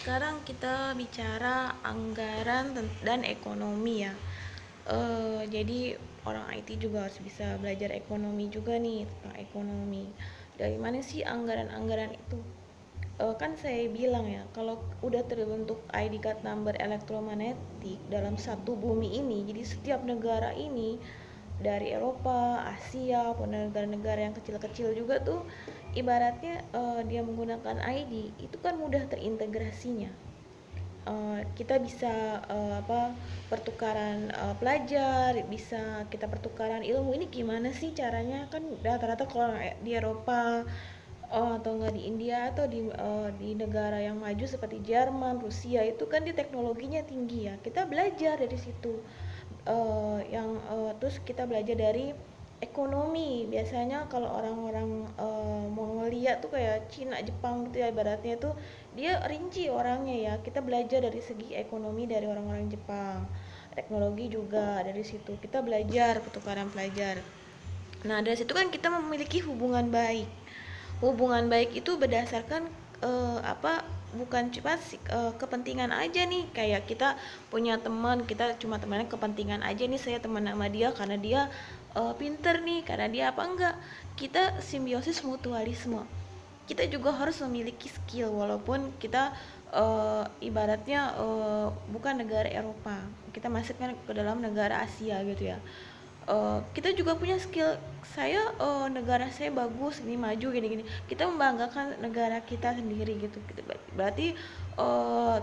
sekarang kita bicara anggaran dan ekonomi ya. Jadi orang IT juga harus bisa belajar ekonomi juga nih, tentang ekonomi. Dari mana sih anggaran-anggaran itu? Kan saya bilang ya, kalau udah terbentuk ID card number elektromagnetik dalam satu bumi ini, jadi setiap negara ini dari Eropa, Asia, maupun negara-negara yang kecil-kecil juga tuh ibaratnya dia menggunakan ID itu kan mudah terintegrasinya. Kita bisa pertukaran pelajar, bisa kita pertukaran ilmu. Ini gimana sih caranya? Kan rata-rata kalau di Eropa atau enggak di India atau di negara yang maju seperti Jerman, Rusia itu kan di teknologinya tinggi ya. Kita belajar dari situ. Terus kita belajar dari ekonomi. Biasanya kalau orang-orang mau ngeliat tuh kayak Cina, Jepang gitu ya, ibaratnya tuh dia rinci orangnya ya. Kita belajar dari segi ekonomi dari orang-orang Jepang, teknologi juga dari situ kita belajar pertukaran pelajar. Nah dari situ kan kita memiliki hubungan baik. Hubungan baik itu berdasarkan bukan cuma kepentingan aja nih, kayak kita punya teman, kita cuma temannya kepentingan aja nih, saya teman sama dia karena dia pinter nih, karena dia apa enggak. Kita simbiosis mutualisme, kita juga harus memiliki skill walaupun kita ibaratnya bukan negara Eropa, kita masukkan ke dalam negara Asia gitu ya. Kita juga punya skill. Negara saya bagus, ini maju gini-gini, kita membanggakan negara kita sendiri gitu. Berarti uh,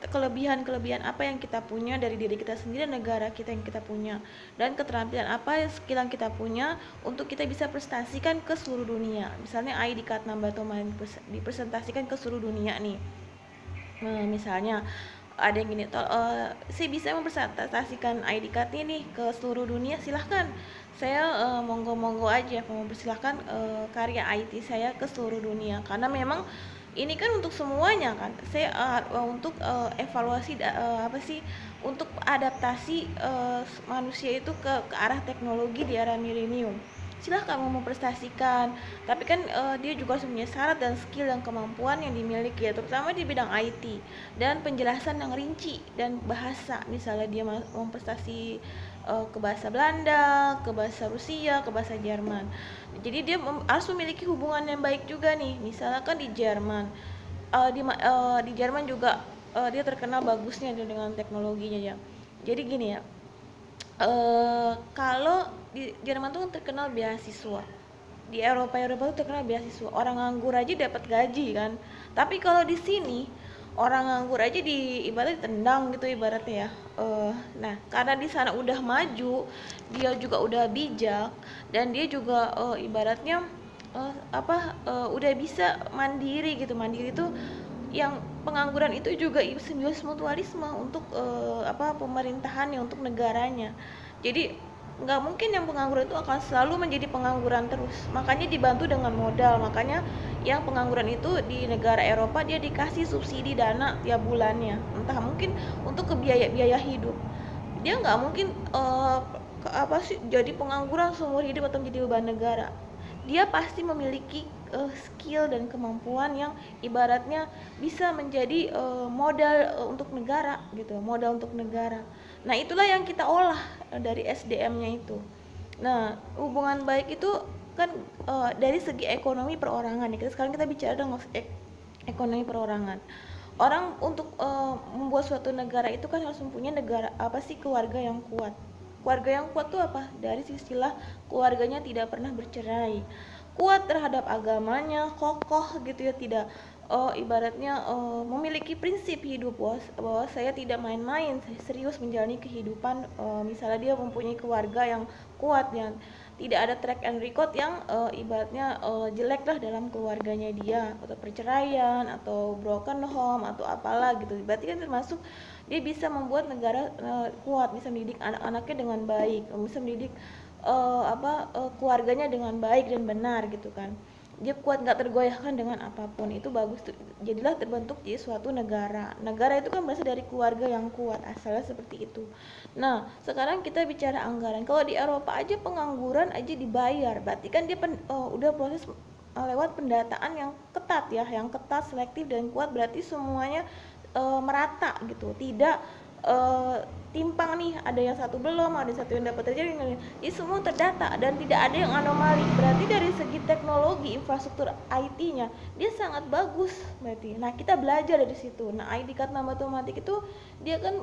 kelebihan-kelebihan apa yang kita punya dari diri kita sendiri, negara kita yang kita punya, dan keterampilan apa, skill yang kita punya untuk kita bisa prestasikan ke seluruh dunia. Misalnya ID card number Toman dipresentasikan ke seluruh dunia nih. Misalnya ada yang gini, saya bisa mempresentasikan ID card ini ke seluruh dunia, silahkan. Saya monggo-monggo aja mempersilahkan karya IT saya ke seluruh dunia, karena memang ini kan untuk semuanya kan. Saya untuk evaluasi apa sih, untuk adaptasi manusia itu ke arah teknologi di era milenium. Silahkan mau memprestasikan, tapi kan dia juga harus punya syarat dan skill dan kemampuan yang dimiliki ya, terutama di bidang IT dan penjelasan yang rinci dan bahasa. Misalnya dia mau prestasi ke bahasa Belanda, ke bahasa Rusia, ke bahasa Jerman. Jadi dia harus memiliki hubungan yang baik juga nih. Misalnya kan di Jerman, di Jerman juga dia terkenal bagusnya dengan teknologinya ya. Jadi gini ya, kalau di Jerman tuh terkenal beasiswa, di Eropa tuh terkenal beasiswa, orang nganggur aja dapat gaji kan. Tapi kalau di sini orang nganggur aja di ibaratnya tendang gitu ibaratnya ya. Nah karena di sana udah maju, dia juga udah bijak, dan dia juga ibaratnya udah bisa mandiri gitu. Mandiri tuh yang pengangguran itu juga simbiosis mutualisme untuk pemerintahannya, untuk negaranya. Jadi nggak mungkin yang pengangguran itu akan selalu menjadi pengangguran terus, makanya dibantu dengan modal. Makanya yang pengangguran itu di negara Eropa dia dikasih subsidi dana tiap bulannya, entah mungkin untuk ke biaya hidup. Dia nggak mungkin jadi pengangguran seumur hidup atau menjadi beban negara. Dia pasti memiliki skill dan kemampuan yang ibaratnya bisa menjadi modal untuk negara gitu, modal untuk negara. Nah itulah yang kita olah dari SDM-nya itu. Nah hubungan baik itu kan dari segi ekonomi perorangan ya. Sekarang kita bicara dengan ekonomi perorangan. Orang untuk membuat suatu negara itu kan harus mempunyai negara apa sih, keluarga yang kuat. Keluarga yang kuat tuh apa? Dari istilah keluarganya tidak pernah bercerai, kuat terhadap agamanya, kokoh gitu ya, tidak ibaratnya memiliki prinsip hidup bahwa saya tidak main-main, saya serius menjalani kehidupan. Misalnya dia mempunyai keluarga yang kuat, yang tidak ada track and record yang ibaratnya jelek lah dalam keluarganya dia, atau perceraian atau broken home atau apalah gitu. Berarti kan termasuk dia bisa membuat negara kuat, bisa mendidik anak-anaknya dengan baik, bisa mendidik keluarganya dengan baik dan benar gitu kan. Dia kuat, nggak tergoyahkan dengan apapun. Itu bagus tuh, jadilah terbentuk di suatu negara. Negara itu kan berasal dari keluarga yang kuat, asalnya seperti itu. Nah sekarang kita bicara anggaran. Kalau di Eropa aja pengangguran aja dibayar, berarti kan dia udah proses lewat pendataan yang ketat ya, yang ketat, selektif dan kuat, berarti semuanya merata gitu, tidak timpang nih, ada yang satu belum, ada satu yang dapat terjadi, jadi semua terdata dan tidak ada yang anomali. Berarti dari segi teknologi infrastruktur IT-nya dia sangat bagus berarti. Nah, kita belajar dari situ. Nah, ID card nama otomatis itu dia kan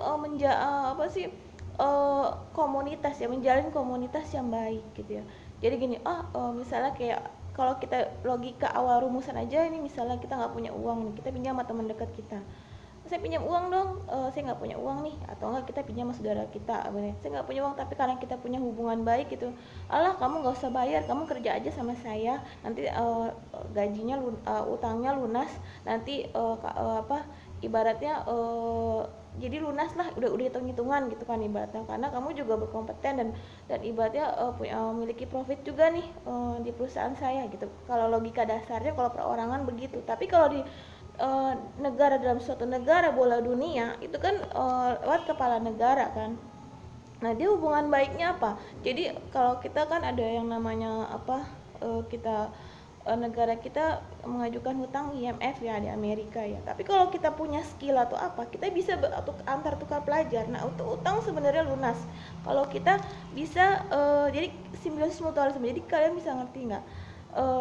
komunitas ya, menjalin komunitas yang baik gitu ya. Jadi gini, misalnya kayak kalau kita logika awal rumusan aja, ini misalnya kita nggak punya uang nih, kita pinjam sama teman dekat kita, saya pinjam uang dong, saya nggak punya uang nih, atau enggak kita pinjam sama saudara kita, saya nggak punya uang, tapi karena kita punya hubungan baik gitu, alah kamu nggak usah bayar, kamu kerja aja sama saya, nanti gajinya utangnya lunas, nanti ibaratnya jadi lunas lah, udah hitung-hitungan gitu kan ibaratnya, karena kamu juga berkompeten dan ibaratnya memiliki profit juga nih di perusahaan saya gitu. Kalau logika dasarnya kalau perorangan begitu, tapi kalau di negara, dalam suatu negara bola dunia itu kan lewat kepala negara kan. Nah, dia hubungan baiknya apa? Jadi kalau kita kan ada yang namanya negara kita mengajukan hutang IMF ya di Amerika ya. Tapi kalau kita punya skill atau apa, kita bisa antar tukar pelajar. Nah, untuk utang sebenarnya lunas. Kalau kita bisa jadi simbiosis mutualisme. Jadi kalian bisa ngerti nggak?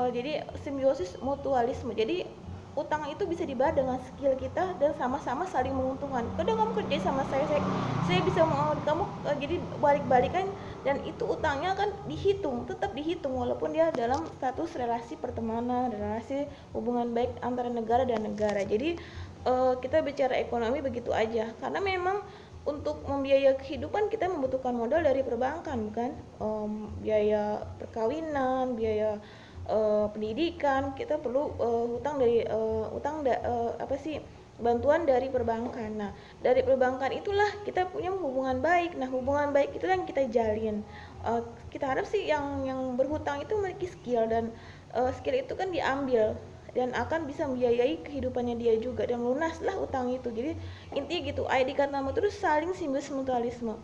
Jadi simbiosis mutualisme. Jadi utang itu bisa dibayar dengan skill kita dan sama-sama saling menguntungkan. Kadang kamu kerja sama saya bisa mau kamu jadi balik-balikan, dan itu utangnya kan tetap dihitung walaupun dia dalam status relasi pertemanan, relasi hubungan baik antara negara dan negara. Jadi kita bicara ekonomi begitu aja, karena memang untuk membiayai kehidupan kita membutuhkan modal dari perbankan, bukan biaya perkawinan, biaya pendidikan, kita perlu bantuan dari perbankan. Nah, dari perbankan itulah kita punya hubungan baik. Nah, hubungan baik itu yang kita jalin. Kita harap sih yang berhutang itu memiliki skill, dan skill itu kan diambil dan akan bisa membiayai kehidupannya dia juga, dan lunaslah utang itu. Jadi intinya gitu, ID card nama terus saling simbiosis mutualisme.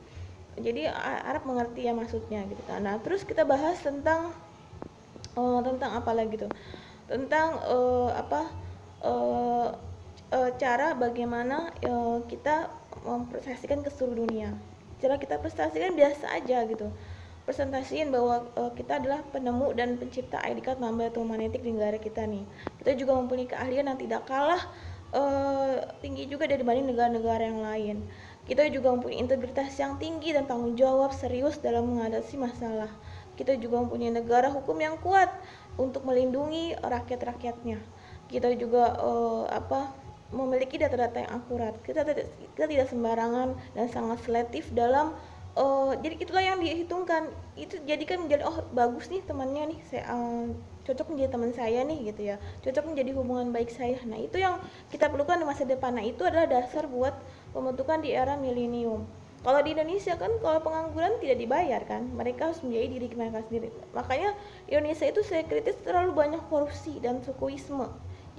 Jadi Arab mengerti ya maksudnya gitu kan. Nah, terus kita bahas tentang apa lagi tuh, tentang cara bagaimana kita mempresentasikan ke seluruh dunia. Cara kita presentasikan biasa aja gitu, presentasiin bahwa kita adalah penemu dan pencipta ID card number magnetik di negara kita nih. Kita juga mempunyai keahlian yang tidak kalah tinggi juga dibanding negara-negara yang lain. Kita juga mempunyai integritas yang tinggi dan tanggung jawab serius dalam menghadapi masalah. Kita juga mempunyai negara hukum yang kuat untuk melindungi rakyat-rakyatnya. Kita juga memiliki data-data yang akurat. Kita tidak sembarangan dan sangat selektif dalam jadi itulah yang dihitungkan. Itu jadikan menjadi bagus nih temannya nih, saya cocok menjadi teman saya nih gitu ya, cocok menjadi hubungan baik saya. Nah, itu yang kita perlukan di masa depan. Nah, itu adalah dasar buat pembentukan di era milenium. Kalau di Indonesia kan kalau pengangguran tidak dibayar kan, mereka harus membiayai diri mereka sendiri. Makanya Indonesia itu saya kritis terlalu banyak korupsi dan sukuisme.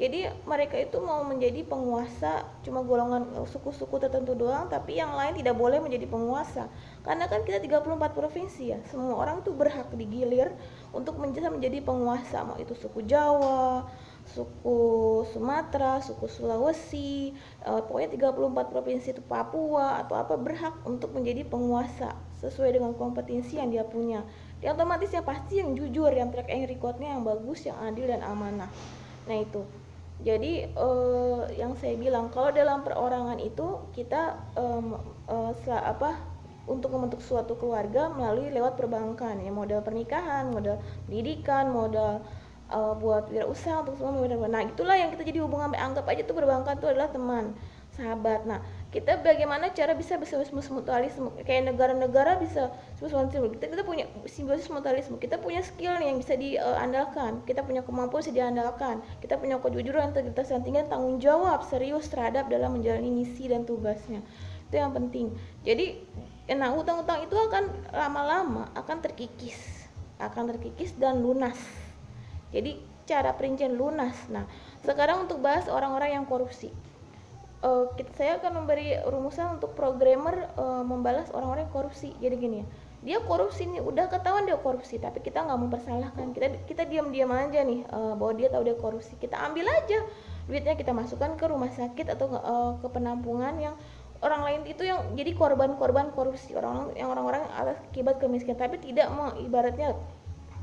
Jadi mereka itu mau menjadi penguasa cuma golongan suku-suku tertentu doang, tapi yang lain tidak boleh menjadi penguasa. Karena kan kita 34 provinsi ya, semua orang tuh berhak digilir untuk menjadi penguasa, mau itu suku Jawa, suku Sumatera, suku Sulawesi, pokoknya 34 provinsi itu, Papua atau apa, berhak untuk menjadi penguasa sesuai dengan kompetensi yang dia punya. Dia otomatis yang pasti yang jujur, yang track recordnya yang bagus, yang adil dan amanah. Nah, itu. Jadi yang saya bilang kalau dalam perorangan itu kita untuk membentuk suatu keluarga melalui lewat perbankan ya, modal pernikahan, modal pendidikan, modal buat wirausaha untuk semua. Nah, itulah yang kita jadi hubungan, anggap aja tuh perbankan itu adalah teman, sahabat. Nah, kita bagaimana cara bisa simbiosis mutualisme, kayak negara-negara bisa simbiosis mutualisme. Kita punya simbiosis mutualisme, kita punya skill nih yang bisa diandalkan, kita punya kemampuan bisa diandalkan, kita punya kejujuran, integritas yang tinggi, tanggung jawab serius terhadap dalam menjalani misi dan tugasnya. Itu yang penting. Jadi nah, utang-utang itu akan lama-lama akan terkikis dan lunas. Jadi cara perincian lunas. Nah, sekarang untuk bahas orang-orang yang korupsi. Saya akan memberi rumusan untuk programmer membalas orang-orang yang korupsi. Jadi gini ya, dia korupsi nih, udah ketahuan dia korupsi, tapi kita nggak mempersalahkan, kita diam-diam aja nih, bahwa dia tahu dia korupsi, kita ambil aja duitnya, kita masukkan ke rumah sakit atau ke penampungan yang orang lain itu yang jadi korban-korban korupsi, orang-orang akibat kemiskinan, tapi tidak mau ibaratnya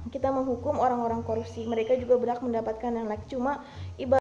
kita menghukum orang-orang korupsi, mereka juga berhak mendapatkan yang layak, cuma ibarat